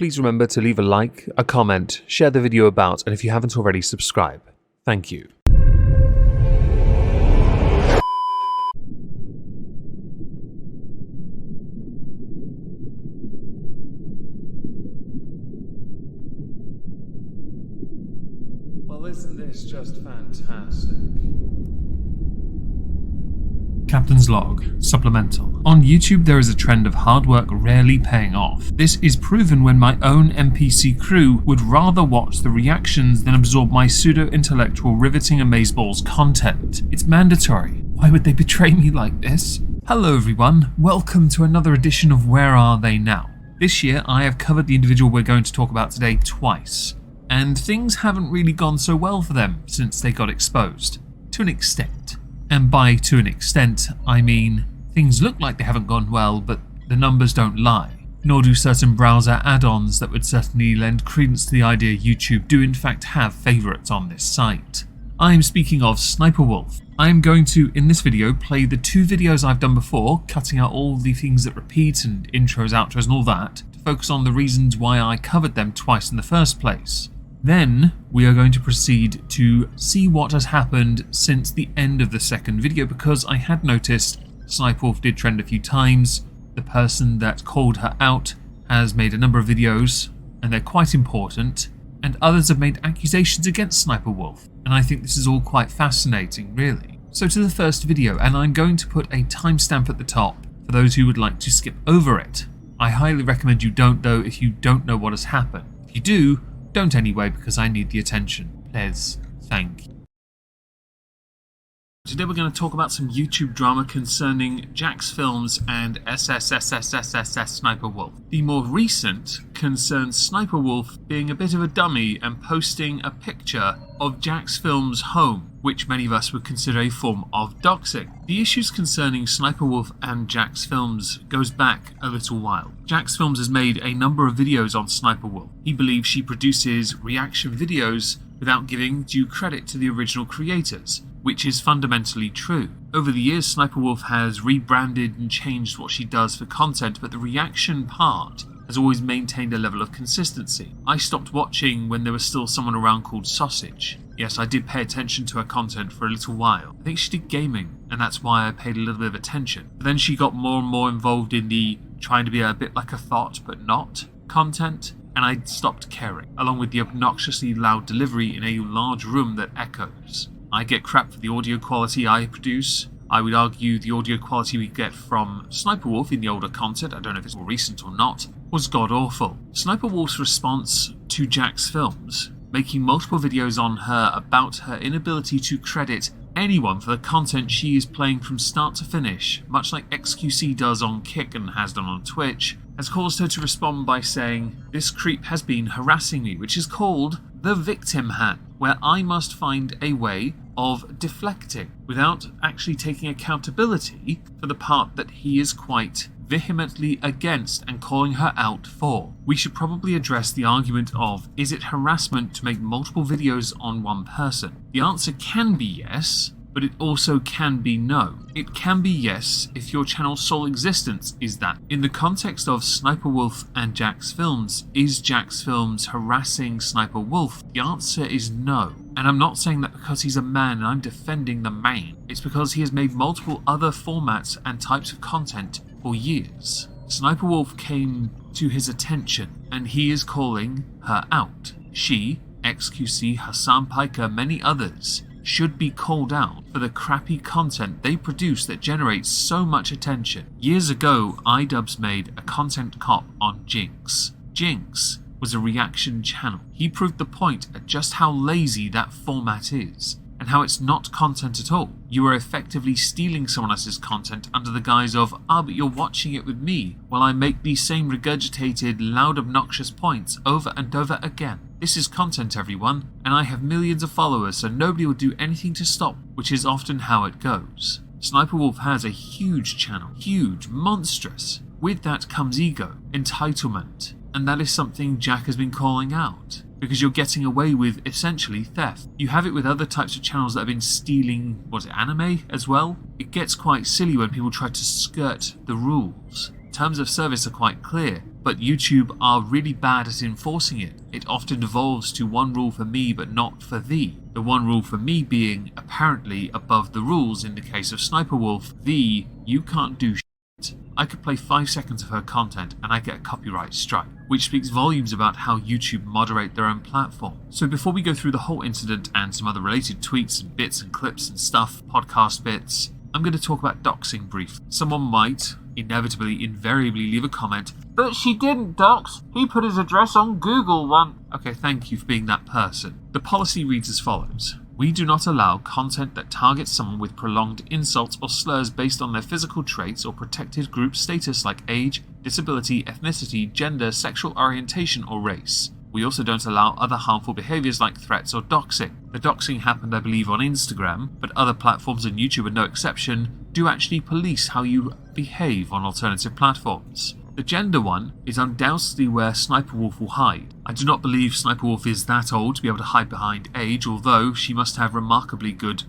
please remember to leave a like, a comment, share the video about, and if you haven't already, subscribe. Thank you. Well, isn't this just fantastic? Captain's Log, Supplemental. On YouTube there is a trend of hard work rarely paying off. This is proven when my own NPC crew would rather watch the reactions than absorb my pseudo-intellectual riveting amazeballs content. It's mandatory. Why would they betray me like this? Hello everyone, welcome to another edition of Where Are They Now? This year I have covered the individual we're going to talk about today twice, and things haven't really gone so well for them since they got exposed. To an extent. And by to an extent, I mean things look like they haven't gone well, but the numbers don't lie. Nor do certain browser add-ons that would certainly lend credence to the idea YouTube do in fact have favourites on this site. I am speaking of Sniperwolf. I am going to, in this video, play the two videos I've done before, cutting out all the things that repeat and intros, outros and all that, to focus on the reasons why I covered them twice in the first place. Then we are going to proceed to see what has happened since the end of the second video, because I had noticed Sniperwolf did trend a few times. The person that called her out has made a number of videos and they're quite important, and others have made accusations against Sniperwolf, and I think this is all quite fascinating really. So to the first video, and I'm going to put a timestamp at the top for those who would like to skip over it. I highly recommend you don't though if you don't know what has happened. If you do, don't anyway, because I need the attention. Please. Thank you. Today we're going to talk about some YouTube drama concerning Jax Films and Sniperwolf. The more recent concerns Sniperwolf being a bit of a dummy and posting a picture of Jax Films' home, which many of us would consider a form of doxing. The issues concerning Sniperwolf and Jax Films goes back a little while. Jax Films has made a number of videos on Sniperwolf. He believes she produces reaction videos without giving due credit to the original creators, which is fundamentally true. Over the years, Sniperwolf has rebranded and changed what she does for content, but the reaction part has always maintained a level of consistency. I stopped watching when there was still someone around called Sausage. Yes, I did pay attention to her content for a little while. I think she did gaming, and that's why I paid a little bit of attention. But then she got more and more involved in the trying to be a bit like a thought but not content, and I stopped caring, along with the obnoxiously loud delivery in a large room that echoes. I get crap for the audio quality I produce. I would argue the audio quality we get from Sniperwolf in the older content, I don't know if it's more recent or not, was god-awful. Sniperwolf's response to Jax Films, making multiple videos on her about her inability to credit anyone for the content she is playing from start to finish, much like XQC does on Kick and has done on Twitch, has caused her to respond by saying, "This creep has been harassing me," which is called the victim hand, where I must find a way of deflecting without actually taking accountability for the part that he is quite vehemently against and calling her out for. We should probably address the argument of, is it harassment to make multiple videos on one person? The answer can be yes, but it also can be no. It can be yes if your channel's sole existence is that. In the context of Sniperwolf and Jax Films, is Jax Films harassing Sniperwolf? The answer is no. And I'm not saying that because he's a man and I'm defending the man. It's because he has made multiple other formats and types of content for years. Sniperwolf came to his attention and he is calling her out. She, XQC, Hassan Piker, many others should be called out for the crappy content they produce that generates so much attention. Years ago, iDubbbz made a content cop on Jinx. Jinx was a reaction channel. He proved the point at just how lazy that format is, and how it's not content at all. You are effectively stealing someone else's content under the guise of, but you're watching it with me, while I make these same regurgitated, loud, obnoxious points over and over again. This is content, everyone, and I have millions of followers, so nobody will do anything to stop, which is often how it goes. Sniperwolf has a huge channel, huge, monstrous. With that comes ego, entitlement, and that is something Jack has been calling out, because you're getting away with essentially theft. You have it with other types of channels that have been stealing, anime as well? It gets quite silly when people try to skirt the rules. Terms of service are quite clear. but YouTube are really bad at enforcing it. It often devolves to one rule for me but not for thee. The one rule for me being apparently above the rules in the case of Sniperwolf, the you can't do shit. I could play 5 seconds of her content and I get a copyright strike, which speaks volumes about how YouTube moderate their own platform. So before we go through the whole incident and some other related tweets and bits and clips and stuff, podcast bits, I'm going to talk about doxing briefly. Someone might invariably leave a comment, "But she didn't dox, he put his address on Google one." Okay, thank you for being that person. The policy reads as follows. We do not allow content that targets someone with prolonged insults or slurs based on their physical traits or protected group status like age, disability, ethnicity, gender, sexual orientation, or race. We also don't allow other harmful behaviours like threats or doxing. The doxing happened, I believe, on Instagram, but other platforms, and YouTube are no exception, do actually police how you behave on alternative platforms. The gender one is undoubtedly where Sniperwolf will hide. I do not believe Sniperwolf is that old to be able to hide behind age, although she must have remarkably good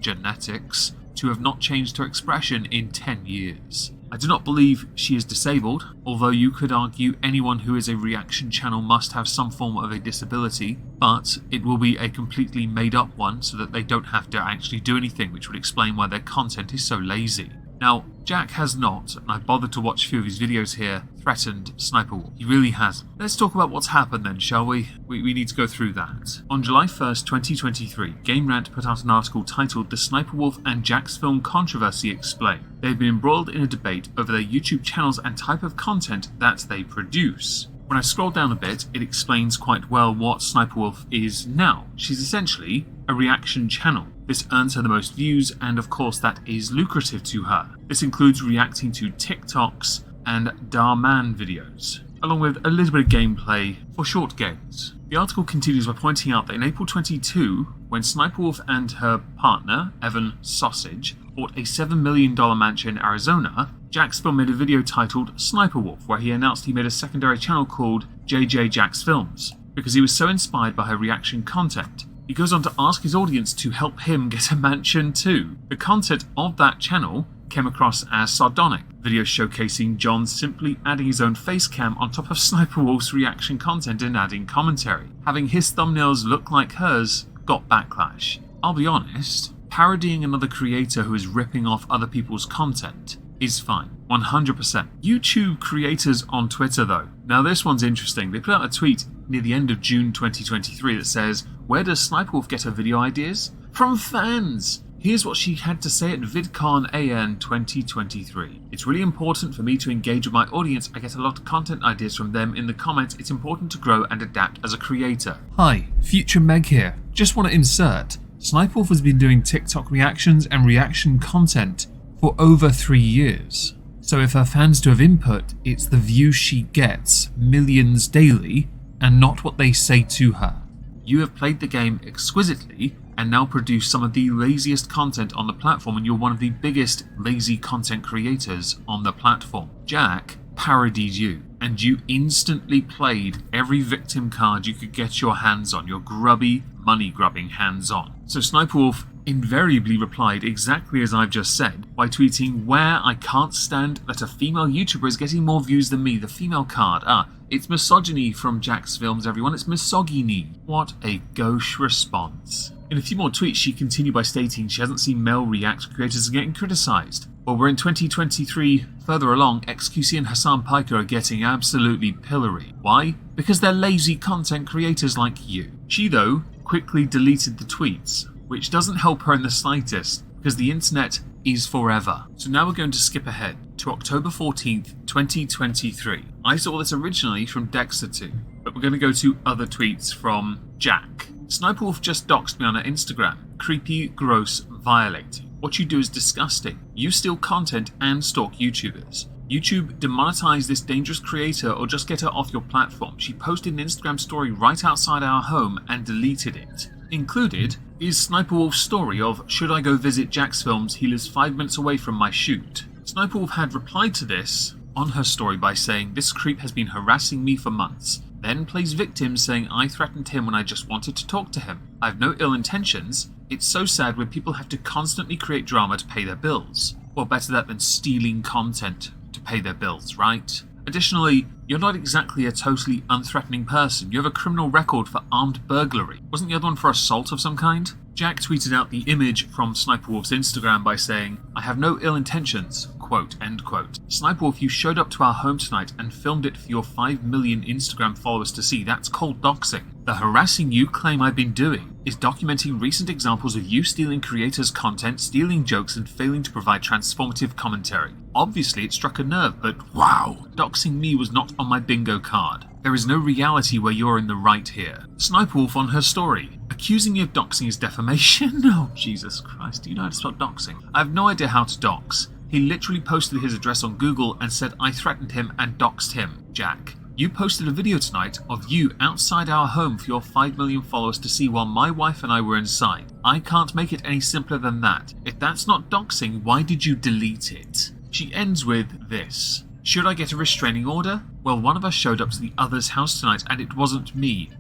genetics to have not changed her expression in 10 years. I do not believe she is disabled, although you could argue anyone who is a reaction channel must have some form of a disability, but it will be a completely made up one so that they don't have to actually do anything, which would explain why their content is so lazy. Now, Jack has not, and I've bothered to watch a few of his videos here, threatened Sniperwolf. He really hasn't. Let's talk about what's happened then, shall we? We need to go through that. On July 1st, 2023, Game Rant put out an article titled "The Sniperwolf and Jack's Film Controversy Explained." They've been embroiled in a debate over their YouTube channels and type of content that they produce. When I scroll down a bit, it explains quite well what Sniperwolf is now. She's essentially a reaction channel. This earns her the most views, and of course that is lucrative to her. This includes reacting to TikToks and Darman videos, along with a little bit of gameplay for short games. The article continues by pointing out that in April 22, when Sniperwolf and her partner, Evan Sausage, bought a $7 million mansion in Arizona, Jack's Film made a video titled Sniperwolf, where he announced he made a secondary channel called JJ Jack's Films, because he was so inspired by her reaction content. He goes on to ask his audience to help him get a mansion too. The content of that channel came across as sardonic, videos showcasing John simply adding his own face cam on top of Sniperwolf's reaction content and adding commentary. Having his thumbnails look like hers got backlash. I'll be honest, parodying another creator who is ripping off other people's content is fine, 100%. YouTube creators on Twitter though. Now this one's interesting. They put out a tweet near the end of June 2023 that says, "Where does Sniperwolf get her video ideas? From fans! Here's what she had to say at VidCon AN 2023. It's really important for me to engage with my audience. I get a lot of content ideas from them in the comments. It's important to grow and adapt as a creator." Hi, Future Meg here. Just want to insert, Sniperwolf has been doing TikTok reactions and reaction content for over 3 years. So if her fans do have input, it's the views she gets, millions daily, and not what they say to her. You have played the game exquisitely and now produce some of the laziest content on the platform, and you're one of the biggest lazy content creators on the platform. Jack parodied you, and you instantly played every victim card you could get your hands on, your grubby, money-grubbing hands on. So Sniperwolf invariably replied exactly as I've just said by tweeting, "Where I can't stand that a female YouTuber is getting more views than me, the female card. It's misogyny from Jack's Films, everyone. It's misogyny." What a gauche response. In a few more tweets, she continued by stating she hasn't seen male react creators getting criticised. Well, we're in 2023, further along, XQC and Hassan Piker are getting absolutely pillory. Why? Because they're lazy content creators like you. She, though, quickly deleted the tweets, which doesn't help her in the slightest, because the internet is forever. So now we're going to skip ahead to October 14th, 2023. I saw this originally from Dexter2, but we're going to go to other tweets from Jack. "Sniperwolf just doxed me on her Instagram. Creepy, gross, violating. What you do is disgusting. You steal content and stalk YouTubers. YouTube, demonetize this dangerous creator or just get her off your platform. She posted an Instagram story right outside our home and deleted it. Included is Sniperwolf's story of, should I go visit Jack's Films? He lives 5 minutes away from my shoot." Sniperwolf had replied to this on her story by saying, "This creep has been harassing me for months." Then plays victim saying, "I threatened him when I just wanted to talk to him. I have no ill intentions. It's so sad when people have to constantly create drama to pay their bills." Well, better that than stealing content to pay their bills, right? Additionally, you're not exactly a totally unthreatening person. You have a criminal record for armed burglary. Wasn't the other one for assault of some kind? Jack tweeted out the image from Sniperwolf's Instagram by saying, "I have no ill intentions," quote, end quote. Sniperwolf, you showed up to our home tonight and filmed it for your 5 million Instagram followers to see. That's called doxing. The harassing you claim I've been doing is documenting recent examples of you stealing creators' content, stealing jokes, and failing to provide transformative commentary. Obviously, it struck a nerve, but wow, doxing me was not on my bingo card. There is no reality where you're in the right here. Sniperwolf on her story. Accusing me of doxing is defamation? Oh, Jesus Christ, do you know how to spell doxing? I have no idea how to dox. He literally posted his address on Google and said I threatened him and doxed him. Jack. You posted a video tonight of you outside our home for your 5 million followers to see while my wife and I were inside. I can't make it any simpler than that. If that's not doxing, why did you delete it? She ends with this. Should I get a restraining order? Well, one of us showed up to the other's house tonight and it wasn't me.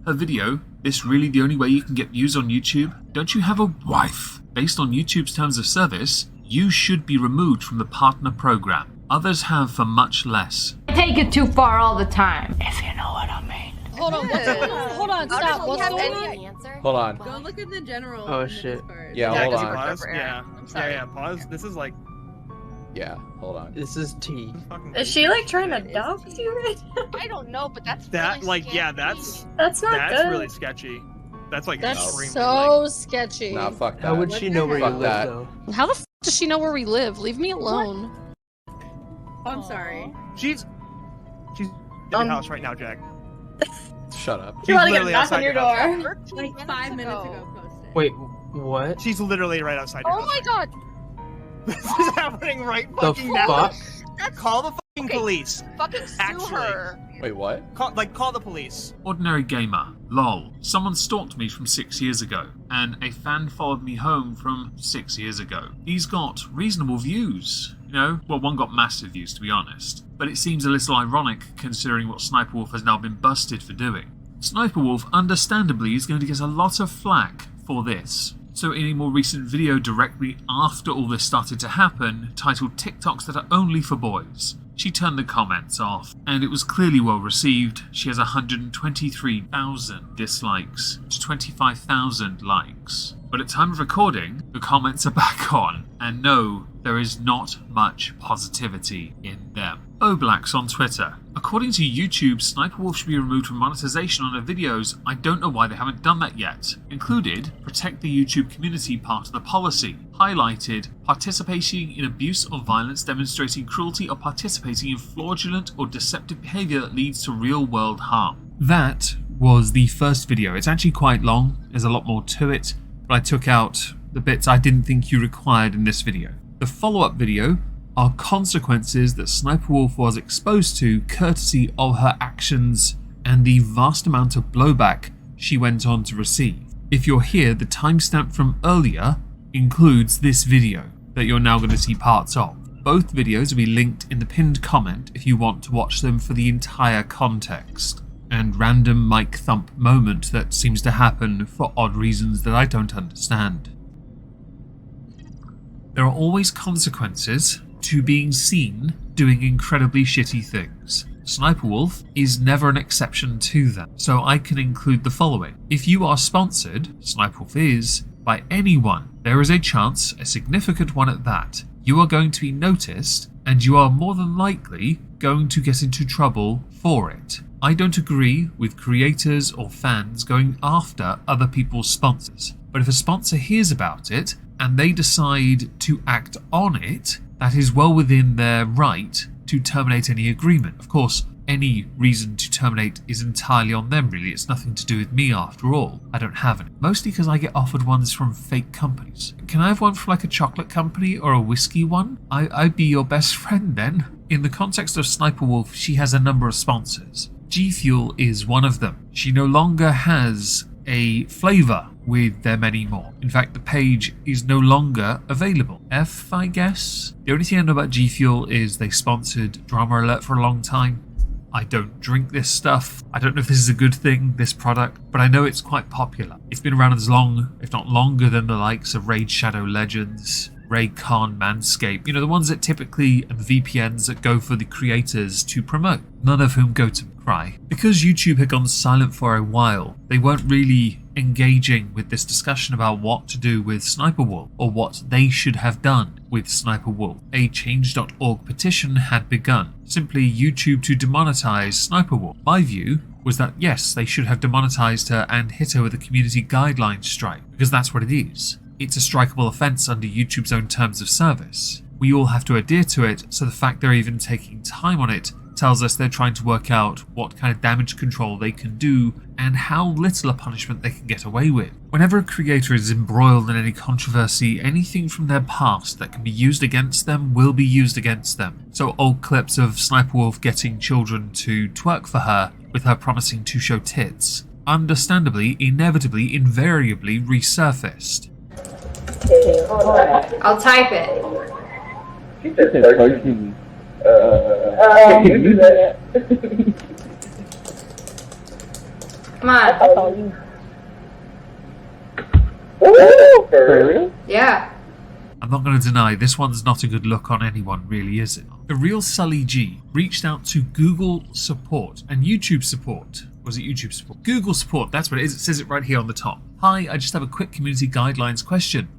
Her video, this really the only way you can get views on YouTube? Don't you have a wife? Based on YouTube's terms of service, you should be removed from the partner program. Others have for much less. Take it too far all the time, if you know what I mean. Hold on, hold on, stop. What's going on? Hold on. Go look at the general. Oh shit. Yeah, hold on. Pause. Yeah, pause. This is like. Yeah, hold on. This is T. Is she like trying to dox you right now? I don't know, but that's that really like scary. yeah, that's not that's good. really sketchy. That's like That's extremely, so like... sketchy. Nah, fuck that. How would she know where you live though? How the f does she know where we live? Leave me alone. I'm sorry. She's in the house right now, Jack. Shut up. She's literally outside your door. Like 5 minutes ago posted. Wait, what? She's literally right outside your Oh house. my god! This is happening right The fucking now. fuck? Call the fucking police. Fucking sue Actually. her. Wait, what? Call the police. Ordinary gamer. Lol. Someone stalked me from 6 years ago, and a fan followed me home from 6 years ago. These got reasonable views. You know, well, one got massive views to be honest. But it seems a little ironic considering what Sniperwolf has now been busted for doing. Sniperwolf, understandably, is going to get a lot of flack for this. So in a more recent video directly after all this started to happen, titled TikToks that are only for boys, she turned the comments off, and it was clearly well received. She has 123,000 dislikes to 25,000 likes. But at time of recording, the comments are back on, and no, there is not much positivity in them. Oblax on Twitter. According to YouTube, Sniperwolf should be removed from monetization on her videos. I don't know why they haven't done that yet. Included, protect the YouTube community part of the policy. Highlighted, participating in abuse or violence, demonstrating cruelty, or participating in fraudulent or deceptive behaviour that leads to real-world harm. That was the first video. It's actually quite long. There's a lot more to it, but I took out the bits I didn't think you required in this video. The follow-up video are consequences that Sniperwolf was exposed to courtesy of her actions and the vast amount of blowback she went on to receive. If you're here, the timestamp from earlier includes this video that you're now going to see parts of. Both videos will be linked in the pinned comment if you want to watch them for the entire context and random mic thump moment that seems to happen for odd reasons that I don't understand. There are always consequences to being seen doing incredibly shitty things. Sniperwolf is never an exception to that, so I can include the following. If you are sponsored, Sniperwolf is, by anyone, there is a chance, a significant one at that, you are going to be noticed and you are more than likely going to get into trouble for it. I don't agree with creators or fans going after other people's sponsors, but if a sponsor hears about it and they decide to act on it, that is well within their right to terminate any agreement. Of course, any reason to terminate is entirely on them really. It's nothing to do with me after all. I don't have any. Mostly because I get offered ones from fake companies. Can I have one from like a chocolate company or a whiskey one? I'd be your best friend then. In the context of Sniperwolf, she has a number of sponsors. G Fuel is one of them. She no longer has a flavour with them anymore. In fact, the page is no longer available. I guess. The only thing I know about G Fuel is they sponsored Drama Alert for a long time. I don't drink this stuff. I don't know if this is a good thing, this product, but I know it's quite popular. It's been around as long, if not longer, than the likes of Raid Shadow Legends Raycon, Manscaped, the ones that typically, and VPNs that go for the creators to promote, none of whom go to cry. Because YouTube had gone silent for a while, they weren't really engaging with this discussion about what to do with Sniperwolf, or what they should have done with Sniperwolf. A change.org petition had begun, simply YouTube to demonetize Sniperwolf. My view was that yes, they should have demonetized her and hit her with a community guidelines strike, because that's what it is. It's a strikeable offence under YouTube's own terms of service. We all have to adhere to it, so the fact they're even taking time on it tells us they're trying to work out what kind of damage control they can do and how little a punishment they can get away with. Whenever a creator is embroiled in any controversy, anything from their past that can be used against them will be used against them. So old clips of Sniperwolf getting children to twerk for her, with her promising to show tits, understandably, inevitably, invariably resurfaced. I'll type it. Come on. Yeah. I'm not going to deny this one's not a good look on anyone, really, is it? The real Sully G reached out to Google support and YouTube support. Was it YouTube support? Google support, that's what it is. It says it right here on the top. Hi, I just have a quick community guidelines question.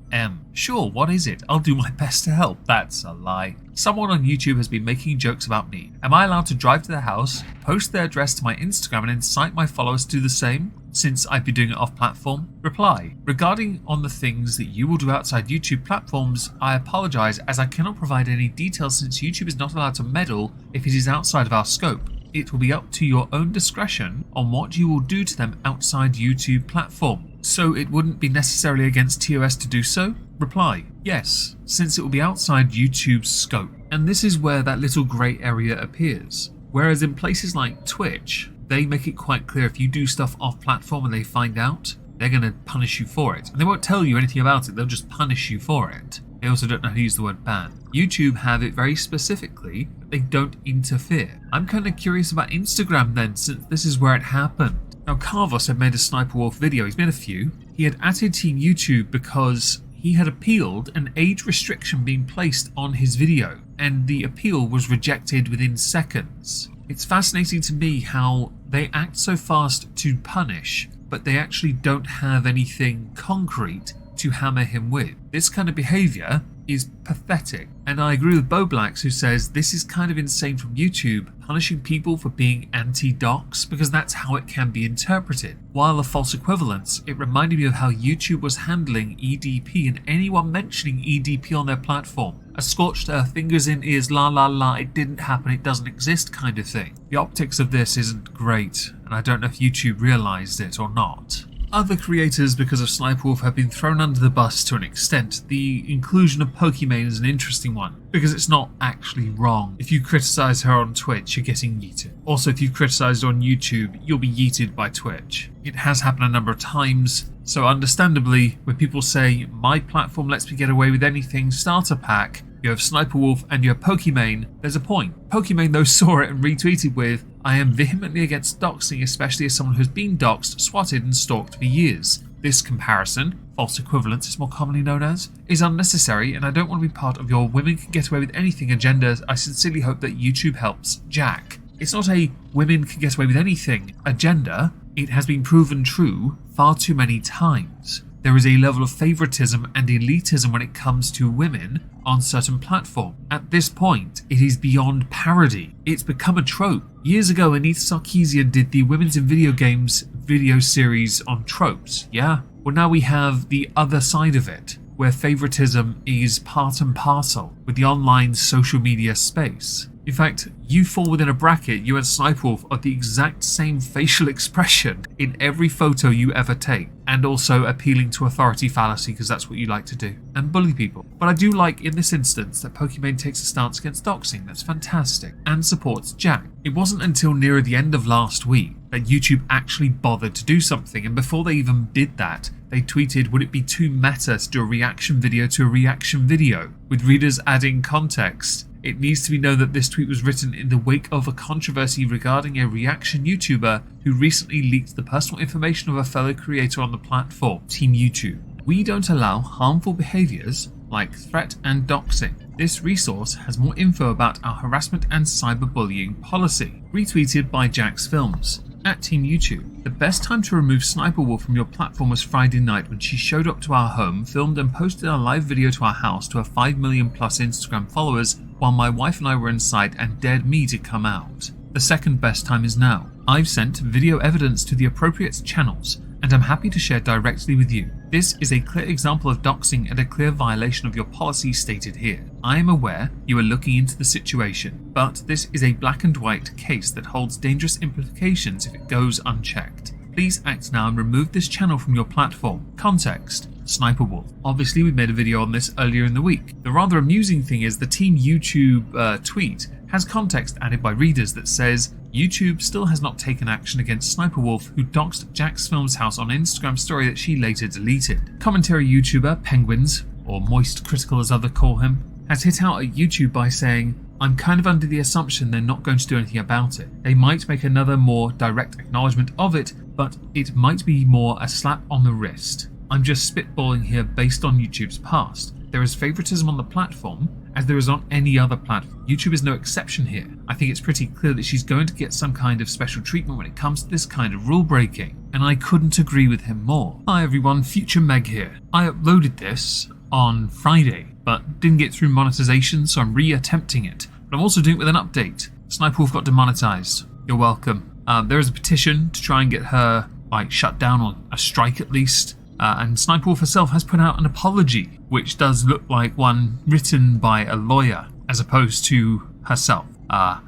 Sure, what is it? I'll do my best to help. That's a lie. Someone on YouTube has been making jokes about me. Am I allowed to drive to their house, post their address to my Instagram and incite my followers to do the same? Since I'd be doing it off platform? Reply. Regarding on the things that you will do outside YouTube platforms, I apologize as I cannot provide any details since YouTube is not allowed to meddle if it is outside of our scope. It will be up to your own discretion on what you will do to them outside YouTube platform. So it wouldn't be necessarily against TOS to do so? Reply. Yes, since it will be outside YouTube's scope. And this is where that little grey area appears. Whereas in places like Twitch, they make it quite clear if you do stuff off platform and they find out, they're going to punish you for it. And they won't tell you anything about it, they'll just punish you for it. They also don't know how to use the word ban. YouTube have it very specifically that they don't interfere. I'm kind of curious about Instagram then, since this is where it happened. Now Carvos had made a Sniperwolf video, he's made a few. He had added Team YouTube because he had appealed an age restriction being placed on his video, and the appeal was rejected within seconds. It's fascinating to me how they act so fast to punish, but they actually don't have anything concrete to hammer him with. This kind of behaviour is pathetic, and I agree with Boblax who says this is kind of insane from YouTube, punishing people for being anti-docs, because that's how it can be interpreted. While a false equivalence, it reminded me of how YouTube was handling EDP and anyone mentioning EDP on their platform. A scorched earth, fingers in ears, la la la, it didn't happen, it doesn't exist kind of thing. The optics of this isn't great, and I don't know if YouTube realised it or not. Other creators, because of Sniperwolf, have been thrown under the bus to an extent. The inclusion of Pokimane is an interesting one, because it's not actually wrong. If you criticise her on Twitch, you're getting yeeted. Also, if you criticise her on YouTube, you'll be yeeted by Twitch. It has happened a number of times, so understandably, when people say, my platform lets me get away with anything, starter pack, you have Sniperwolf and you have Pokimane, there's a point. Pokimane though saw it and retweeted with, I am vehemently against doxing, especially as someone who's been doxed, swatted and stalked for years. This comparison, false equivalence is more commonly known as, is unnecessary and I don't want to be part of your women can get away with anything agenda. I sincerely hope that YouTube helps. Jack. It's not a women can get away with anything agenda. It has been proven true far too many times. There is a level of favoritism and elitism when it comes to women on certain platforms. At this point, it is beyond parody. It's become a trope. Years ago, Anita Sarkeesian did the Women's in Video Games video series on tropes, yeah? Well, now we have the other side of it, where favoritism is part and parcel with the online social media space. In fact, you fall within a bracket, you and Sniperwolf are the exact same facial expression in every photo you ever take, and also appealing to authority fallacy because that's what you like to do, and bully people. But I do like in this instance that Pokimane takes a stance against doxing, that's fantastic, and supports Jack. It wasn't until nearer the end of last week that YouTube actually bothered to do something, and before they even did that, they tweeted, would it be too meta to do a reaction video to a reaction video, with readers adding context? It needs to be known that this tweet was written in the wake of a controversy regarding a reaction YouTuber who recently leaked the personal information of a fellow creator on the platform, Team YouTube. We don't allow harmful behaviours like threat and doxing. This resource has more info about our harassment and cyberbullying policy. Retweeted by Jax Films. At Team YouTube, the best time to remove Sniperwolf from your platform was Friday night when she showed up to our home, filmed and posted a live video to our house to her 5 million plus Instagram followers while my wife and I were inside and dared me to come out. The second best time is now. I've sent video evidence to the appropriate channels and I'm happy to share directly with you. This is a clear example of doxing and a clear violation of your policy stated here. I am aware you are looking into the situation, but this is a black and white case that holds dangerous implications if it goes unchecked. Please act now and remove this channel from your platform. Context: Sniperwolf. Obviously we made a video on this earlier in the week. The rather amusing thing is the Team YouTube tweet has context added by readers that says YouTube still has not taken action against Sniperwolf, who doxed Jax Films' house on an Instagram story that she later deleted. Commentary YouTuber Penguins, or Moist Critical as others call him, has hit out at YouTube by saying, "I'm kind of under the assumption they're not going to do anything about it. They might make another more direct acknowledgement of it, but it might be more a slap on the wrist. I'm just spitballing here based on YouTube's past. There is favoritism on the platform, as there is on any other platform. YouTube is no exception here. I think it's pretty clear that she's going to get some kind of special treatment when it comes to this kind of rule breaking, and I couldn't agree with him more." Hi everyone, Future Meg here. I uploaded this on Friday, but didn't get through monetization, so I'm re-attempting it. But I'm also doing it with an update. Sniperwolf got demonetized. You're welcome. There is a petition to try and get her shut down, or a strike at least. And Sniperwolf herself has put out an apology, which does look like one written by a lawyer as opposed to herself.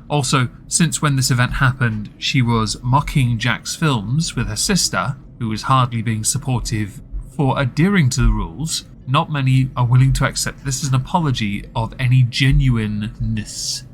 Also, since when this event happened, she was mocking Jax Films with her sister, who was hardly being supportive for adhering to the rules. Not many are willing to accept this as an apology of any genuineness.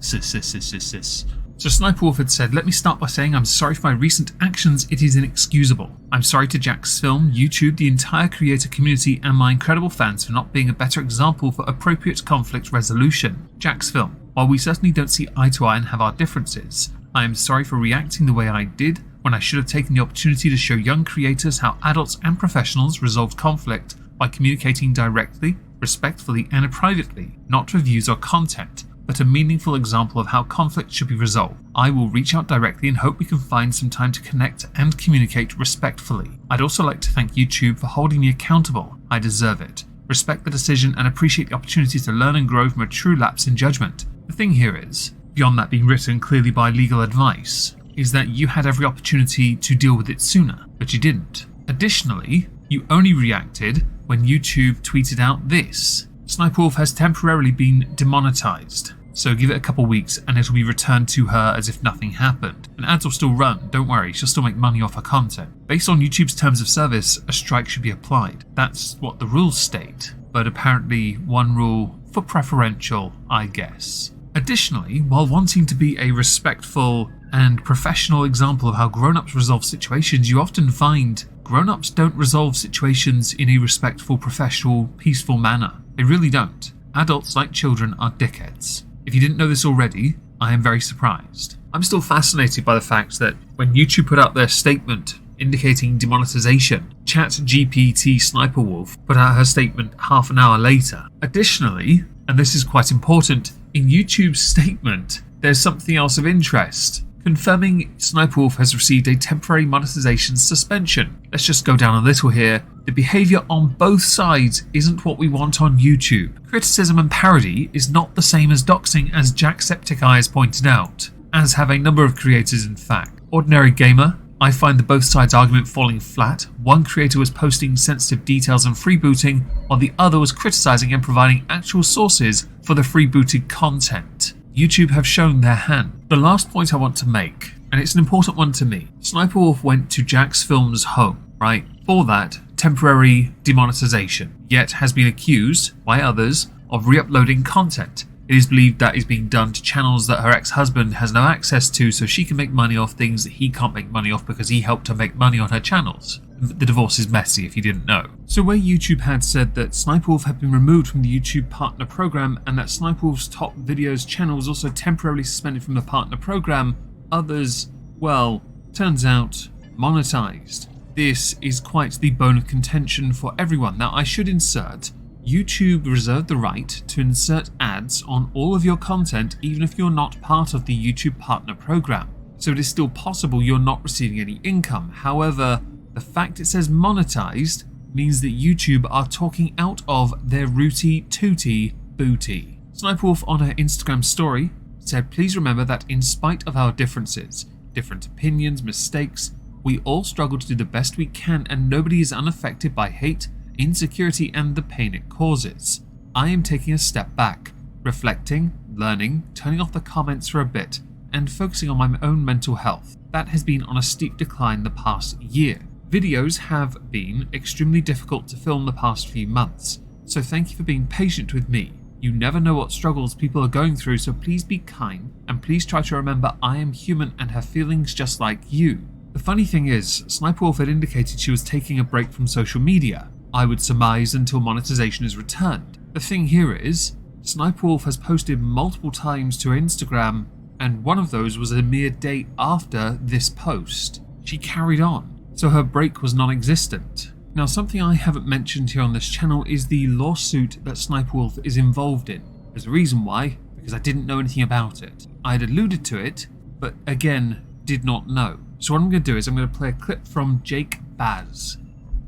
So Sniperwolf had said, "Let me start by saying I'm sorry for my recent actions. It is inexcusable. I'm sorry to Jax Film, YouTube, the entire creator community, and my incredible fans for not being a better example for appropriate conflict resolution. Jax Film, while we certainly don't see eye to eye and have our differences, I am sorry for reacting the way I did when I should have taken the opportunity to show young creators how adults and professionals resolve conflict by communicating directly, respectfully, and privately, not reviews or content, but a meaningful example of how conflict should be resolved. I will reach out directly and hope we can find some time to connect and communicate respectfully. I'd also like to thank YouTube for holding me accountable. I deserve it. Respect the decision and appreciate the opportunity to learn and grow from a true lapse in judgment. The thing here is, beyond that being written clearly by legal advice, is that you had every opportunity to deal with it sooner, but you didn't. Additionally, you only reacted when YouTube tweeted out this. Sniperwolf has temporarily been demonetized, so give it a couple weeks and it'll be returned to her as if nothing happened. And ads will still run, don't worry, she'll still make money off her content. Based on YouTube's terms of service, a strike should be applied. That's what the rules state, but apparently one rule for preferential, I guess. Additionally, while wanting to be a respectful and professional example of how grown-ups resolve situations, you often find grown-ups don't resolve situations in a respectful, professional, peaceful manner. They really don't. Adults, like children, are dickheads. If you didn't know this already, I am very surprised. I'm still fascinated by the fact that when YouTube put out their statement indicating demonetization, ChatGPT Sniperwolf put out her statement half an hour later. Additionally, and this is quite important, in YouTube's statement, there's something else of interest, confirming Sniperwolf has received a temporary monetization suspension. Let's just go down a little here. The behaviour on both sides isn't what we want on YouTube. Criticism and parody is not the same as doxing, as Jacksepticeye has pointed out, as have a number of creators in fact. Ordinary Gamer, I find the both sides argument falling flat. One creator was posting sensitive details on freebooting, while the other was criticising and providing actual sources for the freebooted content. YouTube have shown their hand. The last point I want to make, and it's an important one to me, Sniperwolf went to Jax Films' home, right? For that, temporary demonetization, yet has been accused by others of re-uploading content. It is believed that is being done to channels that her ex-husband has no access to, so she can make money off things that he can't make money off because he helped her make money on her channels. The divorce is messy if you didn't know. So where YouTube had said that Sniperwolf had been removed from the YouTube partner program and that Sniperwolf's top videos channel was also temporarily suspended from the partner program, others, well, turns out, monetized. This is quite the bone of contention for everyone. Now I should insert YouTube reserved the right to insert ads on all of your content even if you're not part of the YouTube Partner Program. So it is still possible you're not receiving any income. However, the fact it says monetized means that YouTube are talking out of their rooty tooty booty. Sniperwolf on her Instagram story said, "Please remember that in spite of our differences, different opinions, mistakes, we all struggle to do the best we can and nobody is unaffected by hate, insecurity and the pain it causes. I am taking a step back, reflecting, learning, turning off the comments for a bit and focusing on my own mental health. That has been on a steep decline the past year. Videos have been extremely difficult to film the past few months, so thank you for being patient with me. You never know what struggles people are going through, so please be kind and please try to remember I am human and have feelings just like you." The funny thing is, Sniperwolf had indicated she was taking a break from social media. I would surmise until monetization is returned. The thing here is, Sniperwolf has posted multiple times to her Instagram, and one of those was a mere day after this post. She carried on, so her break was non-existent. Now, something I haven't mentioned here on this channel is the lawsuit that Sniperwolf is involved in. There's a reason why, because I didn't know anything about it. I had alluded to it, but again, did not know. So what I'm going to do is I'm going to play a clip from Jake Baz,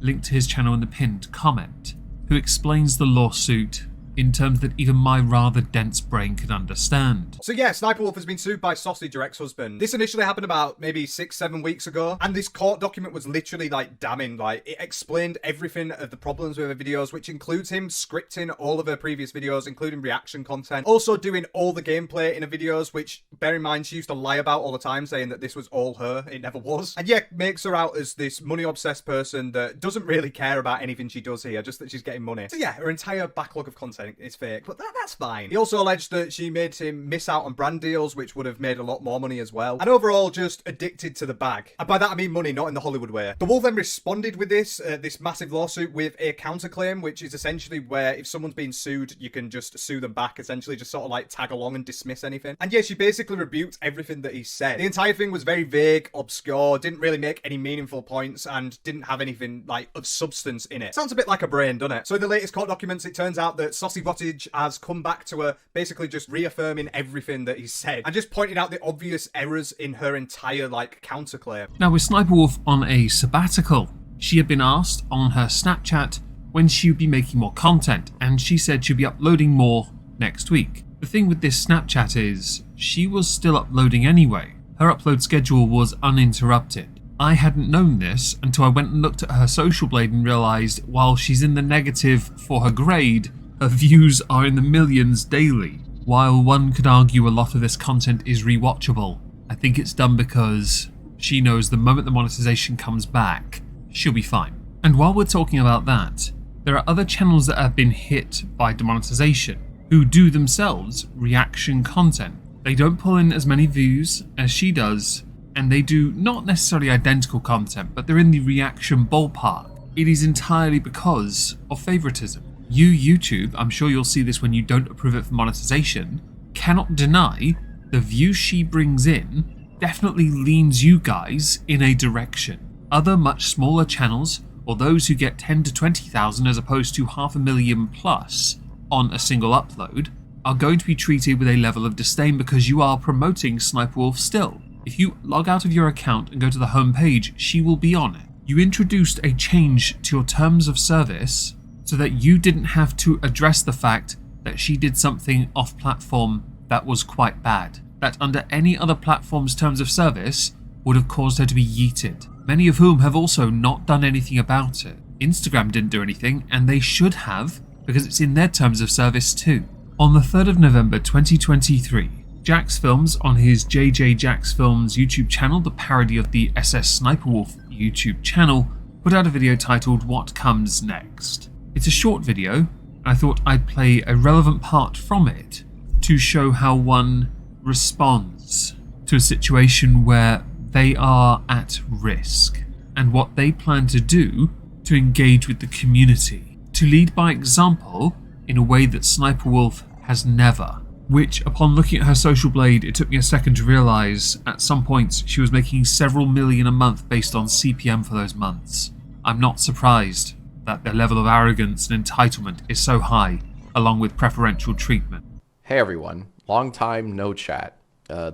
linked to his channel in the pinned comment, who explains the lawsuit in terms that even my rather dense brain could understand. So yeah, Sniperwolf has been sued by Sausage, her ex-husband. This initially happened about maybe 6-7 weeks ago, and this court document was literally like damning. Like, it explained everything of the problems with her videos, which includes him scripting all of her previous videos, including reaction content, also doing all the gameplay in her videos, which, bear in mind, she used to lie about all the time, saying that this was all her. It never was. And yeah, makes her out as this money-obsessed person that doesn't really care about anything she does here, just that she's getting money. So yeah, her entire backlog of content is fake, but that's fine. He also alleged that she made him miss out on brand deals, which would have made a lot more money as well, and overall just addicted to the bag. And by that I mean money, not in the Hollywood way. The Wolf then responded with this massive lawsuit with a counterclaim, which is essentially where if someone's being sued, you can just sue them back, essentially just sort of like tag along and dismiss anything. And yeah, she basically rebuked everything that he said. The entire thing was very vague, obscure, didn't really make any meaningful points, and didn't have anything like of substance in it. Sounds a bit like a brain, doesn't it? So in the latest court documents, it turns out that Saucy Bottage has come back to her, basically just reaffirming everything that he said and just pointing out the obvious errors in her entire like counterclaim. Now, with Sniperwolf on a sabbatical, she had been asked on her Snapchat when she would be making more content, and she said she'd be uploading more next week. The thing with this Snapchat is she was still uploading anyway. Her upload schedule was uninterrupted. I hadn't known this until I went and looked at her social blade and realised while she's in the negative for her grade, her views are in the millions daily. While one could argue a lot of this content is rewatchable, I think it's done because she knows the moment the monetization comes back, she'll be fine. And while we're talking about that, there are other channels that have been hit by demonetization who do themselves reaction content. They don't pull in as many views as she does, and they do not necessarily identical content, but they're in the reaction ballpark. It is entirely because of favoritism. You, YouTube, I'm sure you'll see this when you don't approve it for monetization, cannot deny the views she brings in definitely leans you guys in a direction. Other much smaller channels, or those who get 10 to 20,000 as opposed to 500,000 plus on a single upload, are going to be treated with a level of disdain because you are promoting Sniperwolf still. If you log out of your account and go to the home page, she will be on it. You introduced a change to your terms of service so that you didn't have to address the fact that she did something off-platform that was quite bad, that under any other platform's terms of service would have caused her to be yeeted, many of whom have also not done anything about it. Instagram didn't do anything, and they should have, because it's in their terms of service too. On the 3rd of November 2023, Jax Films on his JJ Jax Films YouTube channel, the parody of the SS Sniperwolf YouTube channel, put out a video titled What Comes Next. It's a short video, and I thought I'd play a relevant part from it to show how one responds to a situation where they are at risk and what they plan to do to engage with the community, to lead by example in a way that Sniperwolf has never. Which, upon looking at her social blade, it took me a second to realise at some points she was making several million a month based on CPM for those months. I'm not surprised. that their level of arrogance and entitlement is so high, along with preferential treatment. Hey everyone, long time no chat.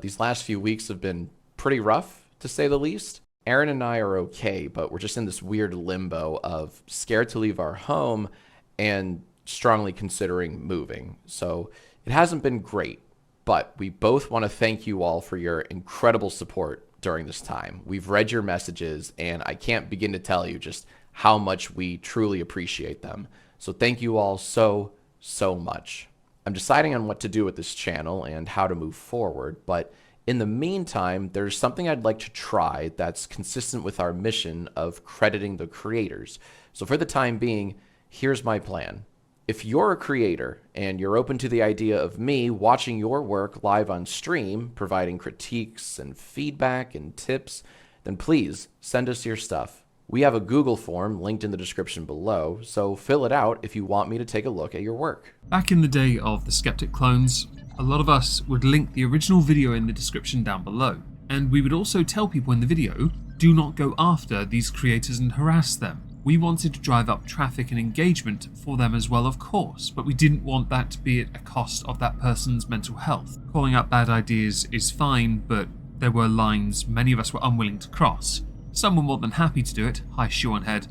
These last few weeks have been pretty rough, to say the least. Aaron and I are okay, but we're just in this weird limbo of scared to leave our home and strongly considering moving. So it hasn't been great, but we both want to thank you all for your incredible support during this time. We've read your messages, and I can't begin to tell you just how much we truly appreciate them. So thank you all so much. I'm deciding on what to do with this channel and how to move forward, but in the meantime, there's something I'd like to try that's consistent with our mission of crediting the creators. So for the time being, here's my plan. If you're a creator and you're open to the idea of me watching your work live on stream, providing critiques and feedback and tips, then please send us your stuff. We have a Google form linked in the description below, so fill it out if you want me to take a look at your work. Back in the day of the Skeptic clones, a lot of us would link the original video in the description down below, and we would also tell people in the video, do not go after these creators and harass them. We wanted to drive up traffic and engagement for them as well, of course, but we didn't want that to be at a cost of that person's mental health. Calling out bad ideas is fine, but there were lines many of us were unwilling to cross. Some were more than happy to do it, high shoe on head,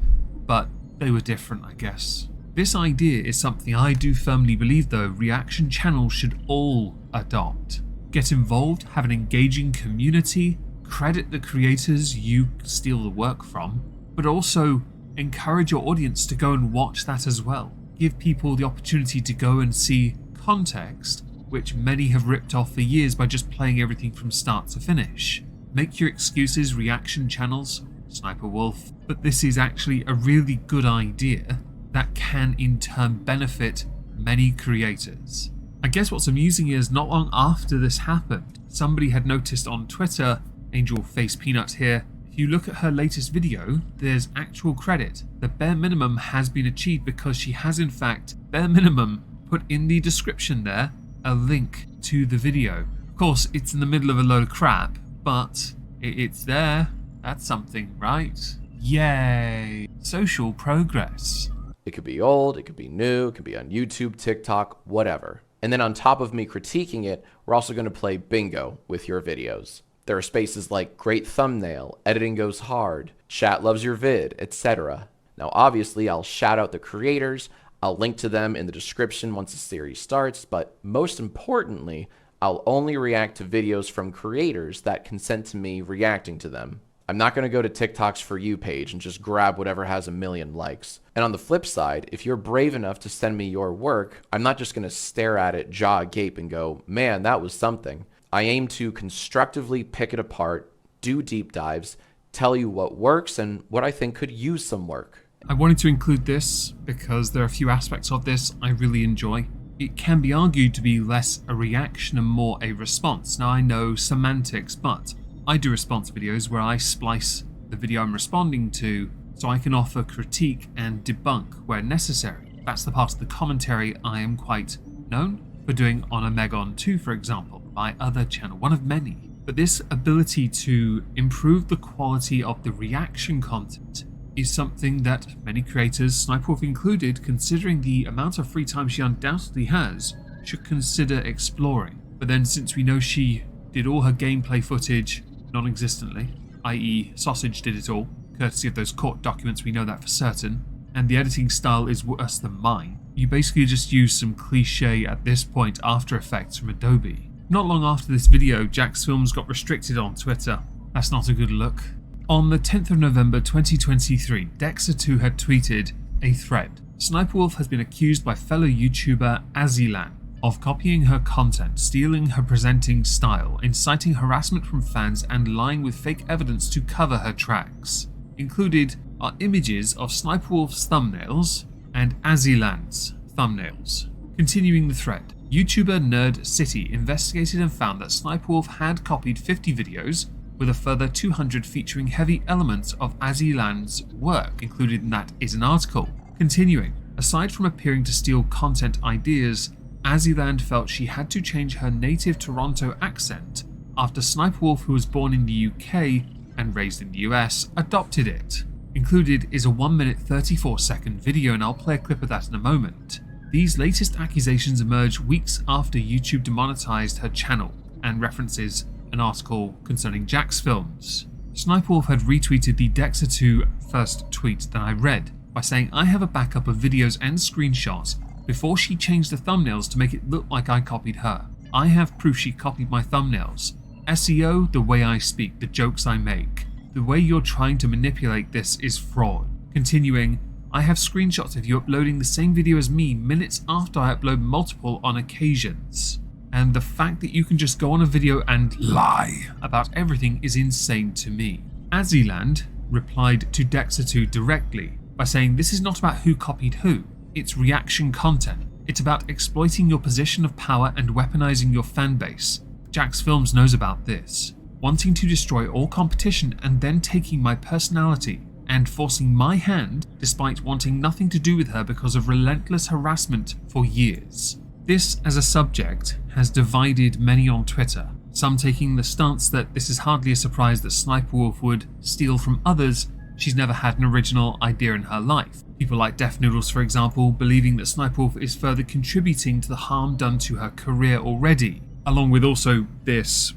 but they were different, I guess. This idea is something I do firmly believe, though, reaction channels should all adopt. Get involved, have an engaging community, credit the creators you steal the work from, but also encourage your audience to go and watch that as well. Give people the opportunity to go and see context, which many have ripped off for years by just playing everything from start to finish. Make your excuses reaction channels, Sniper Wolf, but this is actually a really good idea that can in turn benefit many creators. I guess what's amusing is not long after this happened, somebody had noticed on Twitter, Angel Face Peanut here, if you look at her latest video, there's actual credit. The bare minimum has been achieved because she has in fact, bare minimum, put in the description there a link to the video. Of course, it's in the middle of a load of crap, but it's there. That's something, right? Yay! Social progress. It could be old, it could be new, it could be on YouTube, TikTok, whatever. And then on top of me critiquing it, we're also going to play bingo with your videos. There are spaces like great thumbnail, editing goes hard, chat loves your vid, etc. Now obviously I'll shout out the creators, I'll link to them in the description once the series starts, but most importantly, I'll only react to videos from creators that consent to me reacting to them. I'm not going to go to TikTok's For You page and just grab whatever has 1 million likes. And on the flip side, if you're brave enough to send me your work, I'm not just going to stare at it jaw agape and go, man, that was something. I aim to constructively pick it apart, do deep dives, tell you what works and what I think could use some work. I wanted to include this because there are a few aspects of this I really enjoy. It can be argued to be less a reaction and more a response. Now I know semantics, but I do response videos where I splice the video I'm responding to so I can offer critique and debunk where necessary. That's the part of the commentary I am quite known for doing on a Megon 2, for example, my other channel, one of many. But this ability to improve the quality of the reaction content is something that many creators, Sniper Wolf included, considering the amount of free time she undoubtedly has, should consider exploring. But then since we know she did all her gameplay footage non-existently, i.e. Sausage did it all, courtesy of those court documents, we know that for certain, and the editing style is worse than mine, you basically just use some cliche at this point After Effects from Adobe. Not long after this video, Jack's films got restricted on Twitter. That's not a good look. On the 10th of November 2023, Dexter2 had tweeted a thread. Sniper Wolf has been accused by fellow YouTuber Azilan of copying her content, stealing her presenting style, inciting harassment from fans, and lying with fake evidence to cover her tracks. Included are images of Sniper Wolf's thumbnails and Azilan's thumbnails. Continuing the thread, YouTuber Nerd City investigated and found that Sniper Wolf had copied 50 videos, with a further 200 featuring heavy elements of Azilan's work. Included in that is an article. Continuing, aside from appearing to steal content ideas, Azilan felt she had to change her native Toronto accent after Sniper Wolf, who was born in the UK and raised in the US, adopted it. Included is a 1 minute 34-second video, and I'll play a clip of that in a moment. These latest accusations emerged weeks after YouTube demonetized her channel and references an article concerning Jack's films. Sniperwolf had retweeted the Dexter 2 first tweet that I read by saying, "I have a backup of videos and screenshots before she changed the thumbnails to make it look like I copied her. I have proof she copied my thumbnails. SEO, the way I speak, the jokes I make. The way you're trying to manipulate this is fraud." Continuing, "I have screenshots of you uploading the same video as me minutes after I upload multiple on occasions. And the fact that you can just go on a video and lie about everything is insane to me." Aziland replied to Dexter2 directly by saying, "This is not about who copied who. It's reaction content. It's about exploiting your position of power and weaponizing your fan base. Jack's Films knows about this. Wanting to destroy all competition and then taking my personality and forcing my hand despite wanting nothing to do with her because of relentless harassment for years." This as a subject has divided many on Twitter, some taking the stance that this is hardly a surprise that Sniperwolf would steal from others. She's never had an original idea in her life. People like Def Noodles, for example, believing that Sniperwolf is further contributing to the harm done to her career already, along with also this,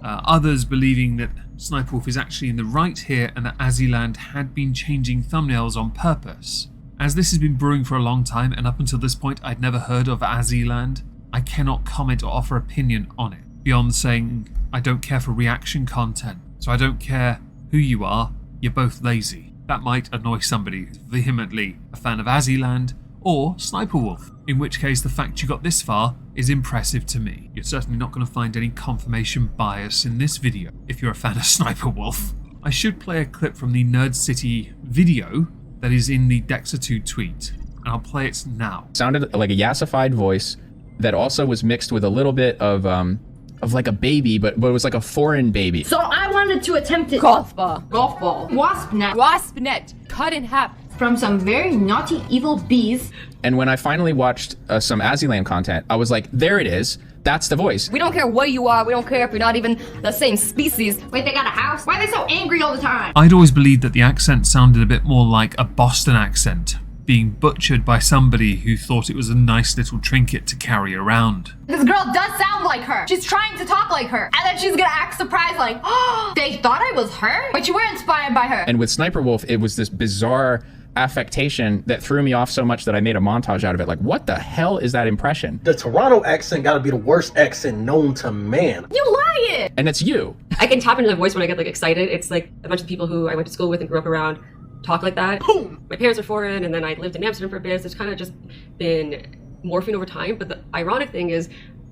others believing that Sniperwolf is actually in the right here and that Aziland had been changing thumbnails on purpose. As this has been brewing for a long time, and up until this point I'd never heard of Aziland, I cannot comment or offer opinion on it, beyond saying I don't care for reaction content, so I don't care who you are, you're both lazy. That might annoy somebody who's vehemently a fan of Aziland or Sniperwolf, in which case the fact you got this far is impressive to me. You're certainly not going to find any confirmation bias in this video if you're a fan of Sniperwolf. I should play a clip from the Nerd City video that is in the Dexter2 tweet, and I'll play it now. Sounded like a yassified voice that also was mixed with a little bit of like a baby, but it was like a foreign baby. So I wanted to attempt it. Golf ball. Wasp net. Wasp net. Cut in half. From some very naughty evil bees. And when I finally watched some Aziland content, I was like, there it is. That's the voice. We don't care what you are. We don't care if you're not even the same species. Wait, they got a house? Why are they so angry all the time? I'd always believed that the accent sounded a bit more like a Boston accent, being butchered by somebody who thought it was a nice little trinket to carry around. This girl does sound like her. She's trying to talk like her. And then she's gonna act surprised like, oh, they thought I was her? But you were inspired by her. And with Sniperwolf, it was this bizarre affectation that threw me off so much that I made a montage out of it. Like, what the hell is that impression? The Toronto accent gotta be the worst accent known to man. You lying! And it's you. I can tap into my voice when I get like excited. It's like a bunch of people who I went to school with and grew up around talk like that. Boom. My parents are foreign, and then I lived in Amsterdam for a bit. So it's kind of just been morphing over time. But the ironic thing is,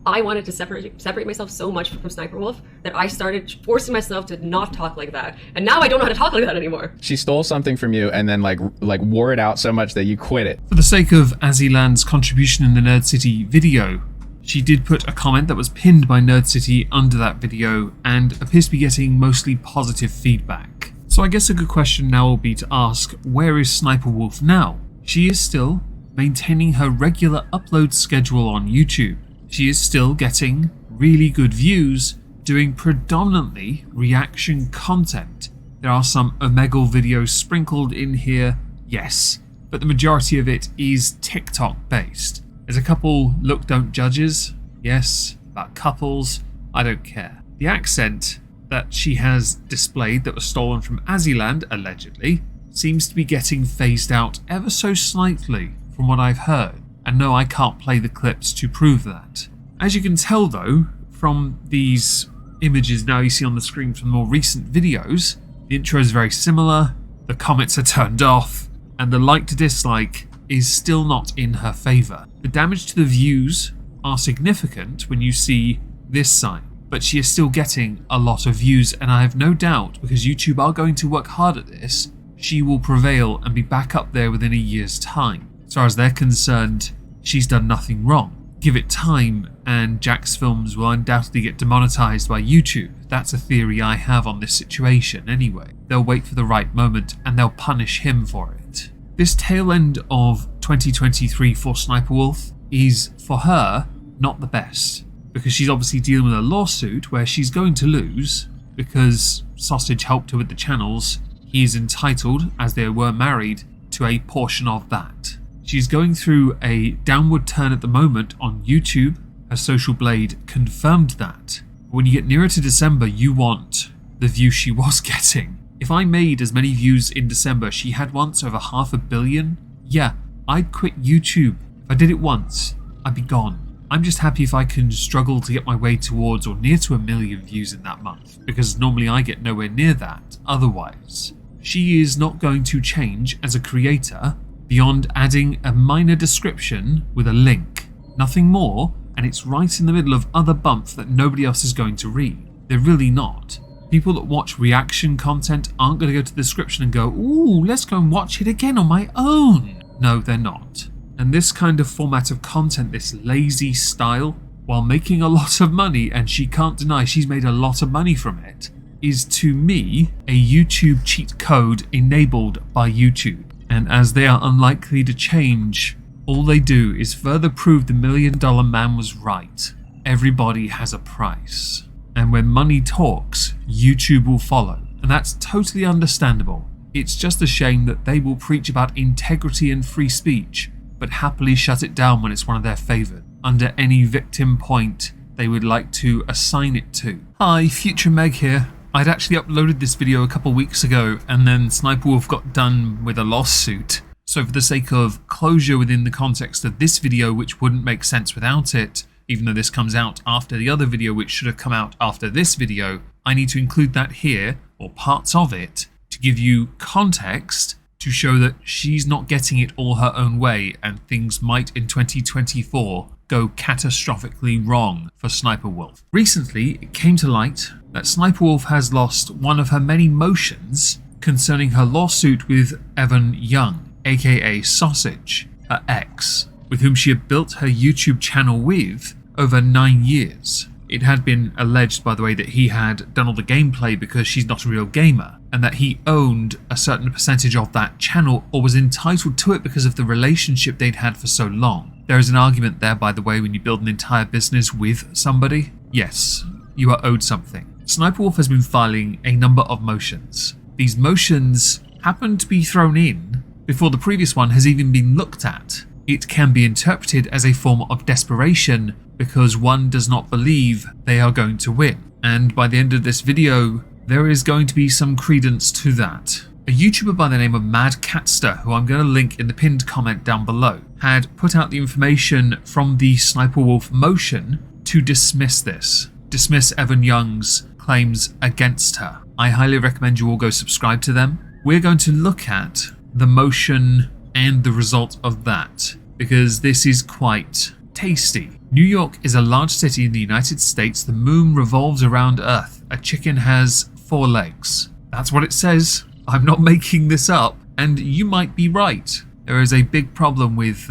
I wanted to separate myself so much from Sniperwolf that I started forcing myself to not talk like that. And now I don't know how to talk like that anymore. She stole something from you and then like wore it out so much that you quit it. For the sake of Aziland's contribution in the Nerd City video, she did put a comment that was pinned by Nerd City under that video and appears to be getting mostly positive feedback. So I guess a good question now will be to ask, where is Sniperwolf now? She is still maintaining her regular upload schedule on YouTube. She is still getting really good views, doing predominantly reaction content. There are some Omegle videos sprinkled in here, yes, but the majority of it is TikTok based. There's a couple look don't judges, yes, about couples, I don't care. The accent that she has displayed that was stolen from Aziland, allegedly, seems to be getting phased out ever so slightly from what I've heard. And no, I can't play the clips to prove that. As you can tell though, from these images now you see on the screen from more recent videos, the intro is very similar, the comments are turned off, and the like to dislike is still not in her favour. The damage to the views are significant when you see this sign, but she is still getting a lot of views, and I have no doubt, because YouTube are going to work hard at this, she will prevail and be back up there within a year's time. As far as they're concerned, she's done nothing wrong. Give it time and Jack's films will undoubtedly get demonetized by YouTube. That's a theory I have on this situation anyway. They'll wait for the right moment and they'll punish him for it. This tail end of 2023 for Sniperwolf is, for her, not the best, because she's obviously dealing with a lawsuit where she's going to lose because Sausage helped her with the channels. he is entitled, as they were married, to a portion of that. She's going through a downward turn at the moment on YouTube. Her social blade confirmed that. When you get nearer to December, you want the views she was getting. If I made as many views in December she had once, over 500 million, yeah, I'd quit YouTube. If I did it once, I'd be gone. I'm just happy if I can struggle to get my way towards or near to 1 million views in that month, because normally I get nowhere near that otherwise. She is not going to change as a creator beyond adding a minor description with a link. Nothing more, and it's right in the middle of other bump that nobody else is going to read. They're really not. People that watch reaction content aren't going to go to the description and go, ooh, let's go and watch it again on my own. No, they're not. And this kind of format of content, this lazy style, while making a lot of money, and she can't deny she's made a lot of money from it, is to me a YouTube cheat code enabled by YouTube. And as they are unlikely to change, all they do is further prove the $1 million man was right. Everybody has a price. And when money talks, YouTube will follow. And that's totally understandable. It's just a shame that they will preach about integrity and free speech, but happily shut it down when it's one of their favoured, under any victim point they would like to assign it to. Hi, Future Meg here. I'd actually uploaded this video a couple weeks ago, and then Sniperwolf got done with a lawsuit. So for the sake of closure within the context of this video, which wouldn't make sense without it, even though this comes out after the other video which should have come out after this video, I need to include that here, or parts of it, to give you context to show that she's not getting it all her own way, and things might in 2024 go catastrophically wrong for Sniperwolf. Recently, it came to light that Sniperwolf has lost one of her many motions concerning her lawsuit with Evan Young, aka Sausage, her ex, with whom she had built her YouTube channel with over 9 years. It had been alleged, by the way, that he had done all the gameplay because she's not a real gamer, and that he owned a certain percentage of that channel, or was entitled to it because of the relationship they'd had for so long. There is an argument there, by the way, when you build an entire business with somebody. Yes, you are owed something. Sniperwolf has been filing a number of motions. These motions happen to be thrown in before the previous one has even been looked at. It can be interpreted as a form of desperation because one does not believe they are going to win. And by the end of this video, there is going to be some credence to that. A YouTuber by the name of Mad Catster, who I'm going to link in the pinned comment down below, had put out the information from the Sniperwolf motion to dismiss this. Dismiss Evan Young's claims against her. I highly recommend you all go subscribe to them. We're going to look at the motion and the result of that, because this is quite tasty. New York is a large city in the United States. The moon revolves around Earth. A chicken has 4 legs. That's what it says. I'm not making this up, and you might be right. There is a big problem with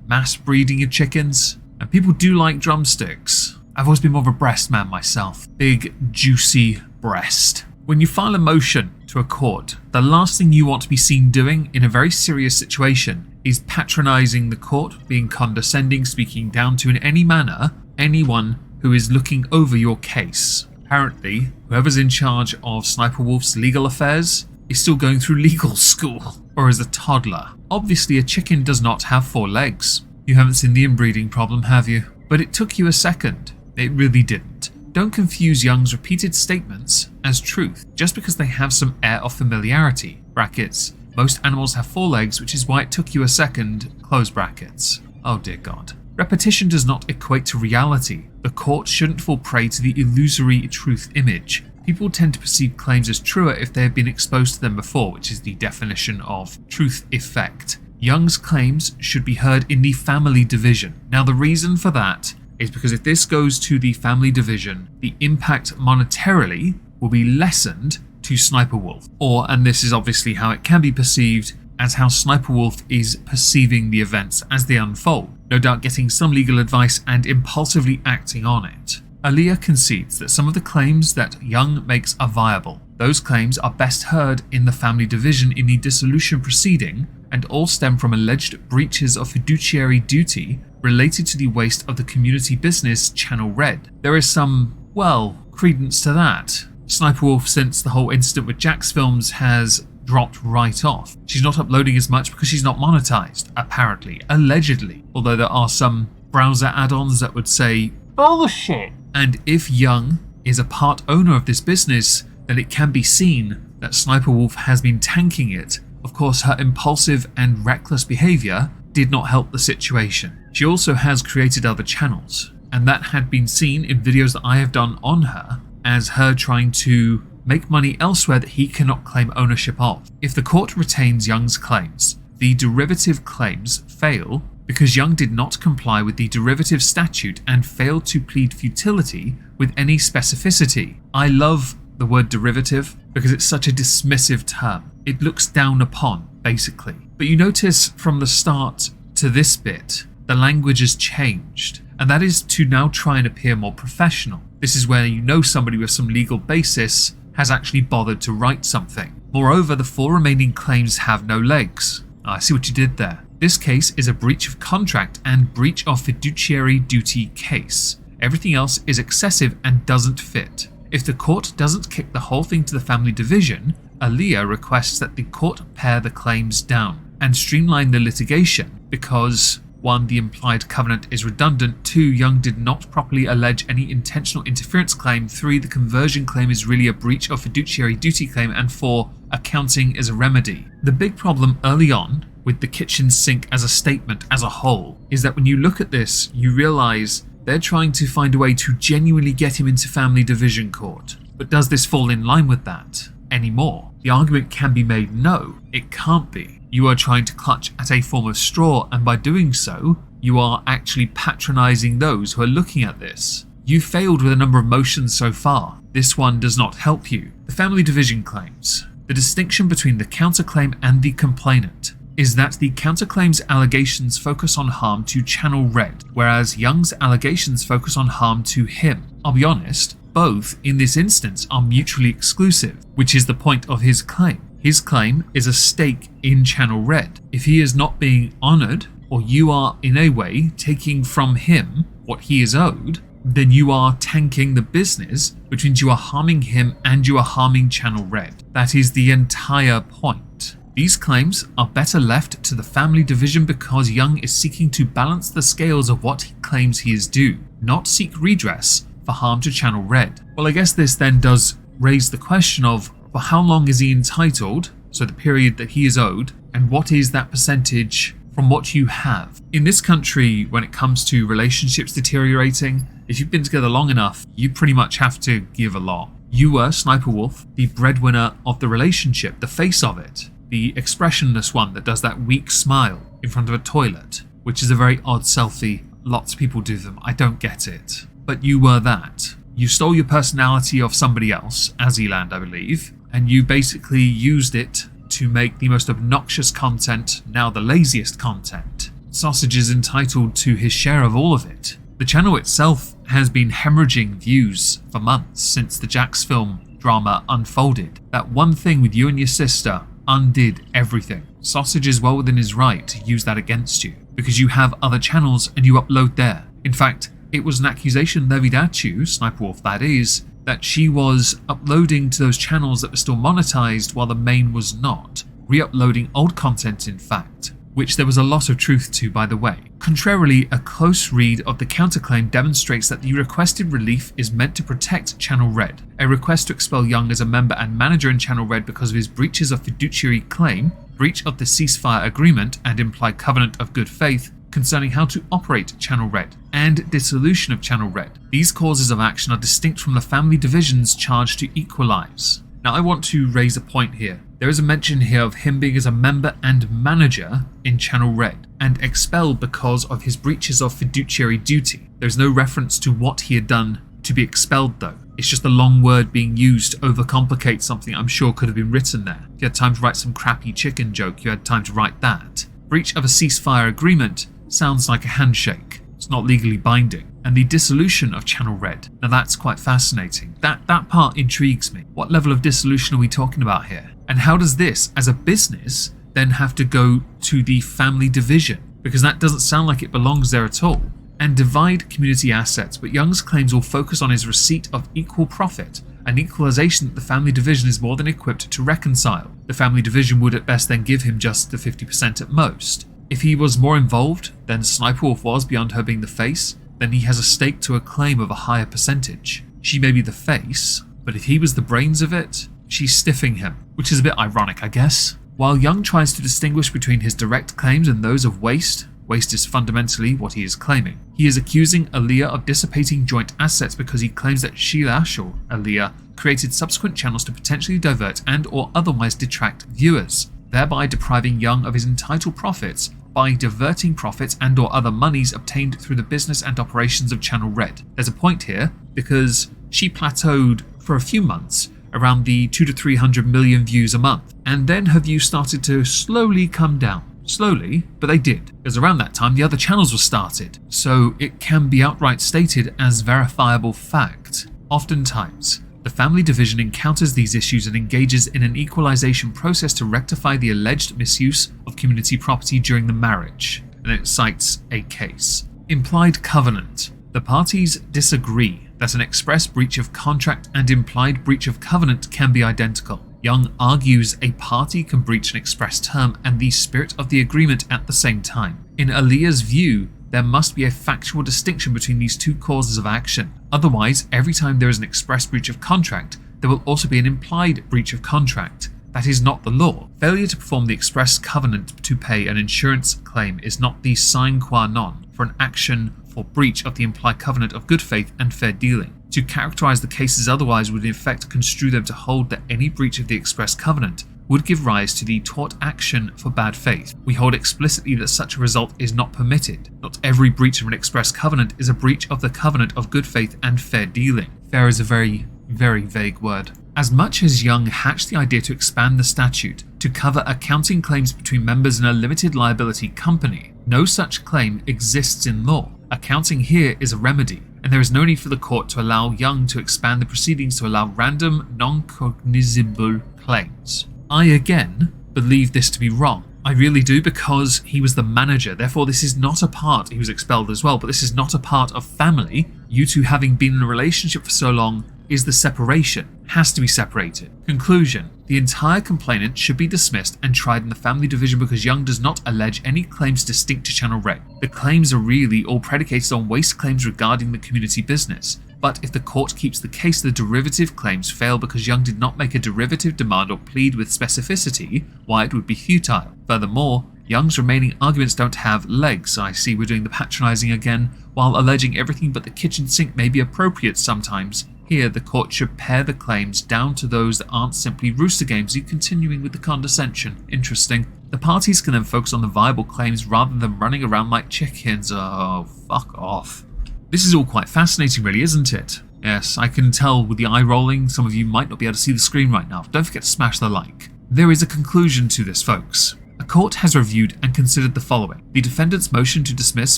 mass breeding of chickens, and people do like drumsticks. I've always been more of a breast man myself. Big, juicy breast. When you file a motion to a court, the last thing you want to be seen doing in a very serious situation is patronizing the court, being condescending, speaking down to in any manner anyone who is looking over your case. Apparently, whoever's in charge of Sniperwolf's legal affairs is still going through legal school, or is a toddler. Obviously, a chicken does not have 4 legs. You haven't seen the inbreeding problem, have you? But it took you a second. It really didn't. Don't confuse Young's repeated statements as truth just because they have some air of familiarity. Brackets. Most animals have 4 legs, which is why it took you a second. Close brackets. Oh dear God. Repetition does not equate to reality. The court shouldn't fall prey to the illusory truth image. People tend to perceive claims as truer if they have been exposed to them before, which is the definition of truth effect. Young's claims should be heard in the family division. Now the reason for that is because if this goes to the family division, the impact monetarily will be lessened to Sniperwolf. Or, and this is obviously how it can be perceived, as how Sniperwolf is perceiving the events as they unfold, no doubt getting some legal advice and impulsively acting on it. Aaliyah concedes that some of the claims that Young makes are viable. Those claims are best heard in the family division in the dissolution proceeding, and all stem from alleged breaches of fiduciary duty related to the waste of the community business Channel Red. There is some, well, credence to that. Sniperwolf, since the whole incident with Jack's Films, has dropped right off. She's not uploading as much because she's not monetized, apparently, allegedly. Although there are some browser add-ons that would say bullshit. And if Young is a part owner of this business, then it can be seen that Sniperwolf has been tanking it. Of course, her impulsive and reckless behavior did not help the situation. She also has created other channels, and that had been seen in videos that I have done on her as her trying to make money elsewhere that he cannot claim ownership of. If the court retains Young's claims, the derivative claims fail because Young did not comply with the derivative statute and failed to plead futility with any specificity. I love the word derivative because it's such a dismissive term. It looks down upon, basically. But you notice from the start to this bit, the language has changed, and that is to now try and appear more professional. This is where you know somebody with some legal basis has actually bothered to write something. Moreover, the 4 remaining claims have no legs. I see what you did there. This case is a breach of contract and breach of fiduciary duty case. Everything else is excessive and doesn't fit. If the court doesn't kick the whole thing to the family division, Aaliyah requests that the court pare the claims down and streamline the litigation because 1. The implied covenant is redundant. 2. Young did not properly allege any intentional interference claim. 3. The conversion claim is really a breach of fiduciary duty claim. And 4. Accounting is a remedy. The big problem early on with the kitchen sink as a statement as a whole is that when you look at this, you realize they're trying to find a way to genuinely get him into family division court. But does this fall in line with that anymore? The argument can be made no, it can't be. You are trying to clutch at a form of straw, and by doing so, you are actually patronizing those who are looking at this. You failed with a number of motions so far. This one does not help you. The family division claims. The distinction between the counterclaim and the complainant is that the counterclaim's allegations focus on harm to Channel Red, whereas Young's allegations focus on harm to him. I'll be honest, both in this instance are mutually exclusive, which is the point of his claim. His claim is a stake in Channel Red. If he is not being honoured, or you are in a way taking from him what he is owed, then you are tanking the business, which means you are harming him and you are harming Channel Red. That is the entire point. These claims are better left to the family division because Young is seeking to balance the scales of what he claims he is due, not seek redress for harm to Channel Red. Well, I guess this then does raise the question of, well, how long is he entitled, so the period that he is owed, and what is that percentage from what you have? In this country, when it comes to relationships deteriorating, if you've been together long enough, you pretty much have to give a lot. You were Sniperwolf, the breadwinner of the relationship, the face of it, the expressionless one that does that weak smile in front of a toilet, which is a very odd selfie. Lots of people do them. I don't get it. But you were that. You stole your personality off somebody else, Aziland, I believe, and you basically used it to make the most obnoxious content, now the laziest content. Sausage is entitled to his share of all of it. The channel itself has been hemorrhaging views for months since the Jax film drama unfolded. That one thing with you and your sister undid everything. Sausage is well within his right to use that against you, because you have other channels and you upload there. In fact, it was an accusation levied at you, Sniperwolf that is, that she was uploading to those channels that were still monetized while the main was not. Re-uploading old content, in fact, which there was a lot of truth to, by the way. Contrarily, a close read of the counterclaim demonstrates that the requested relief is meant to protect Channel Red. A request to expel Young as a member and manager in Channel Red because of his breaches of fiduciary claim, breach of the ceasefire agreement and implied covenant of good faith concerning how to operate Channel Red, and dissolution of Channel Red. These causes of action are distinct from the family divisions charged to equalize. Now I want to raise a point here. There is a mention here of him being as a member and manager in Channel Red, and expelled because of his breaches of fiduciary duty. There's no reference to what he had done to be expelled though. It's just a long word being used to overcomplicate something I'm sure could have been written there. If you had time to write some crappy chicken joke, you had time to write that. Breach of a ceasefire agreement sounds like a handshake. It's not legally binding. And the dissolution of Channel Red. Now that's quite fascinating. That part intrigues me. What level of dissolution are we talking about here? And how does this, as a business, then have to go to the family division? Because that doesn't sound like it belongs there at all. And divide community assets, but Young's claims will focus on his receipt of equal profit an equalization that the family division is more than equipped to reconcile. The family division would at best then give him just the 50% at most. If he was more involved than Sniperwolf was beyond her being the face, then he has a stake to a claim of a higher percentage. She may be the face, but if he was the brains of it, she's stiffing him, which is a bit ironic, I guess. While Young tries to distinguish between his direct claims and those of Waste is fundamentally what he is claiming. He is accusing Aaliyah of dissipating joint assets because he claims that Sheelash, or Aaliyah, created subsequent channels to potentially divert and or otherwise detract viewers, thereby depriving Young of his entitled profits by diverting profits and or other monies obtained through the business and operations of Channel Red. There's a point here, because she plateaued for a few months around the 200 to 300 million views a month, and then her views started to slowly come down. Slowly, but they did, because around that time the other channels were started, so it can be outright stated as verifiable fact. Oftentimes, the family division encounters these issues and engages in an equalization process to rectify the alleged misuse of community property during the marriage, and it cites a case. Implied covenant. The parties disagree that an express breach of contract and implied breach of covenant can be identical. Young argues a party can breach an express term and the spirit of the agreement at the same time. In Aaliyah's view, there must be a factual distinction between these two causes of action. Otherwise, every time there is an express breach of contract, there will also be an implied breach of contract. That is not the law. Failure to perform the express covenant to pay an insurance claim is not the sine qua non for an action for breach of the implied covenant of good faith and fair dealing. To characterize the cases otherwise would in effect construe them to hold that any breach of the express covenant would give rise to the tort action for bad faith. We hold explicitly that such a result is not permitted. Not every breach of an express covenant is a breach of the covenant of good faith and fair dealing. Fair is a very, very vague word. As much as Young hatched the idea to expand the statute to cover accounting claims between members in a limited liability company, no such claim exists in law. Accounting here is a remedy, and there is no need for the court to allow Young to expand the proceedings to allow random, non-cognizable claims. I again believe this to be wrong. I really do, because he was the manager, therefore this is not a part, he was expelled as well, but this is not a part of family. You two having been in a relationship for so long is the separation, has to be separated. Conclusion. The entire complainant should be dismissed and tried in the family division because Young does not allege any claims distinct to Channel Red. The claims are really all predicated on waste claims regarding the community business. But if the court keeps the case, the derivative claims fail because Young did not make a derivative demand or plead with specificity why it would be futile. Furthermore, Young's remaining arguments don't have legs. I see we're doing the patronizing again, while alleging everything but the kitchen sink may be appropriate sometimes. Here, the court should pare the claims down to those that aren't simply rooster games, you continuing with the condescension. Interesting. The parties can then focus on the viable claims rather than running around like chickens. Oh, fuck off. This is all quite fascinating really, isn't it? Yes, I can tell with the eye rolling, some of you might not be able to see the screen right now. Don't forget to smash the like. There is a conclusion to this, folks. A court has reviewed and considered the following. The defendant's motion to dismiss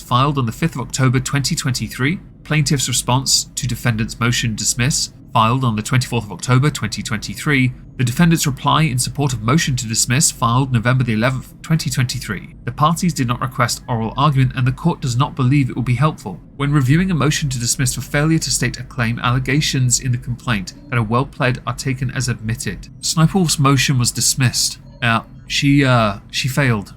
filed on the 5th of October 2023, plaintiff's response to defendant's motion to dismiss filed on the 24th of October 2023, the defendant's reply in support of motion to dismiss filed November the 11th, 2023. The parties did not request oral argument and the court does not believe it will be helpful. When reviewing a motion to dismiss for failure to state a claim, allegations in the complaint that are well pled are taken as admitted. Sniperwolf's motion was dismissed. She failed.